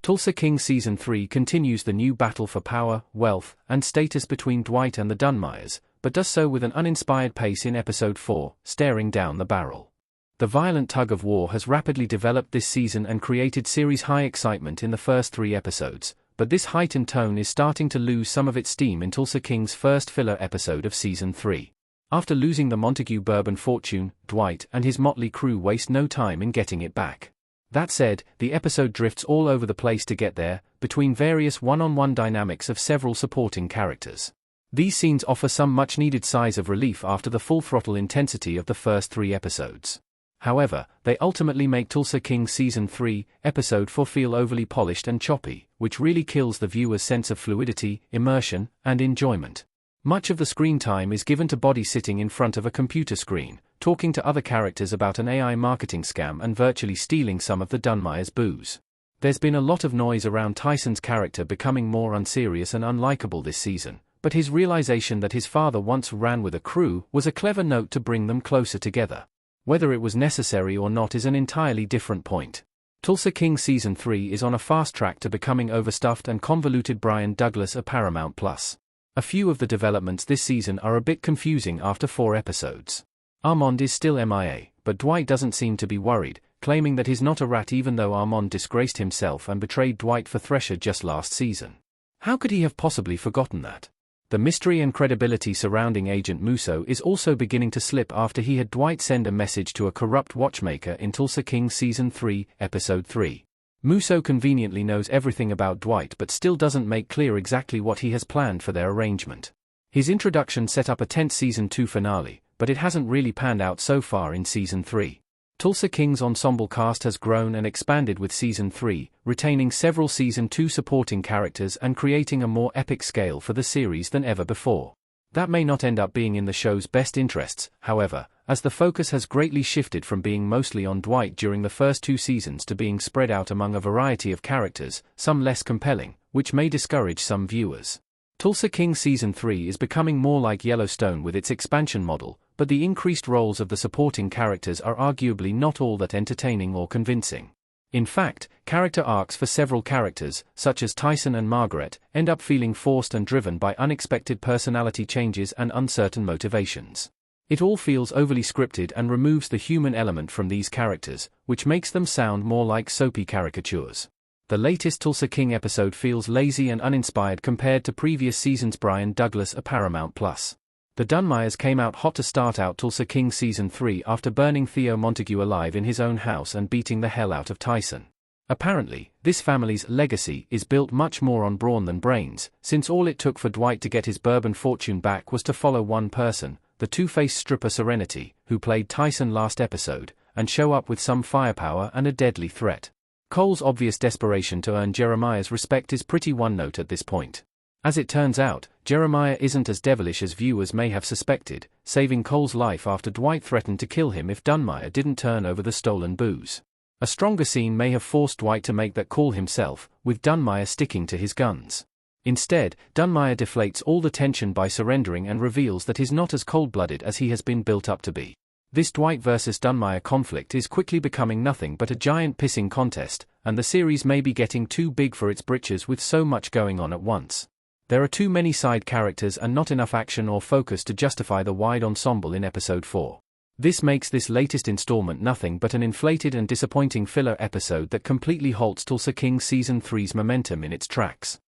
Tulsa King Season 3 continues the new battle for power, wealth, and status between Dwight and the Dunmires, but does so with an uninspired pace in Episode 4, Staring Down the Barrel. The violent tug-of-war has rapidly developed this season and created series-high excitement in the first 3 episodes, but this heightened tone is starting to lose some of its steam in Tulsa King's first filler episode of Season 3. After losing the Montague bourbon fortune, Dwight and his motley crew waste no time in getting it back. That said, the episode drifts all over the place to get there, between various one-on-one dynamics of several supporting characters. These scenes offer some much-needed sighs of relief after the full-throttle intensity of the first 3 episodes. However, they ultimately make Tulsa King Season 3, Episode 4 feel overly polished and choppy, which really kills the viewer's sense of fluidity, immersion, and enjoyment. Much of the screen time is given to Body sitting in front of a computer screen, talking to other characters about an AI marketing scam and virtually stealing some of the Dunmire's booze. There's been a lot of noise around Tyson's character becoming more unserious and unlikable this season, but his realization that his father once ran with a crew was a clever note to bring them closer together. Whether it was necessary or not is an entirely different point. Tulsa King Season 3 is on a fast track to becoming overstuffed and convoluted. Brian Douglas of Paramount+. A few of the developments this season are a bit confusing after 4 episodes. Armand is still MIA, but Dwight doesn't seem to be worried, claiming that he's not a rat even though Armand disgraced himself and betrayed Dwight for Thresher just last season. How could he have possibly forgotten that? The mystery and credibility surrounding Agent Musso is also beginning to slip after he had Dwight send a message to a corrupt watchmaker in Tulsa King Season 3, Episode 3. Musso conveniently knows everything about Dwight but still doesn't make clear exactly what he has planned for their arrangement. His introduction set up a tense Season 2 finale, but it hasn't really panned out so far in Season 3. Tulsa King's ensemble cast has grown and expanded with Season 3, retaining several Season 2 supporting characters and creating a more epic scale for the series than ever before. That may not end up being in the show's best interests, however, as the focus has greatly shifted from being mostly on Dwight during the first 2 seasons to being spread out among a variety of characters, some less compelling, which may discourage some viewers. Tulsa King Season 3 is becoming more like Yellowstone with its expansion model, but the increased roles of the supporting characters are arguably not all that entertaining or convincing. In fact, character arcs for several characters, such as Tyson and Margaret, end up feeling forced and driven by unexpected personality changes and uncertain motivations. It all feels overly scripted and removes the human element from these characters, which makes them sound more like soapy caricatures. The latest Tulsa King episode feels lazy and uninspired compared to previous seasons. Brian Douglas of Paramount+. The Dunmires came out hot to start out Tulsa King Season 3 after burning Theo Montague alive in his own house and beating the hell out of Tyson. Apparently, this family's legacy is built much more on brawn than brains, since all it took for Dwight to get his bourbon fortune back was to follow one person, the two-faced stripper Serenity, who played Tyson last episode, and show up with some firepower and a deadly threat. Cole's obvious desperation to earn Jeremiah's respect is pretty one-note at this point. As it turns out, Jeremiah isn't as devilish as viewers may have suspected, saving Cole's life after Dwight threatened to kill him if Dunmire didn't turn over the stolen booze. A stronger scene may have forced Dwight to make that call himself, with Dunmire sticking to his guns. Instead, Dunmire deflates all the tension by surrendering and reveals that he's not as cold-blooded as he has been built up to be. This Dwight versus Dunmire conflict is quickly becoming nothing but a giant pissing contest, and the series may be getting too big for its britches with so much going on at once. There are too many side characters and not enough action or focus to justify the wide ensemble in Episode 4. This makes this latest installment nothing but an inflated and disappointing filler episode that completely halts Tulsa King Season 3's momentum in its tracks.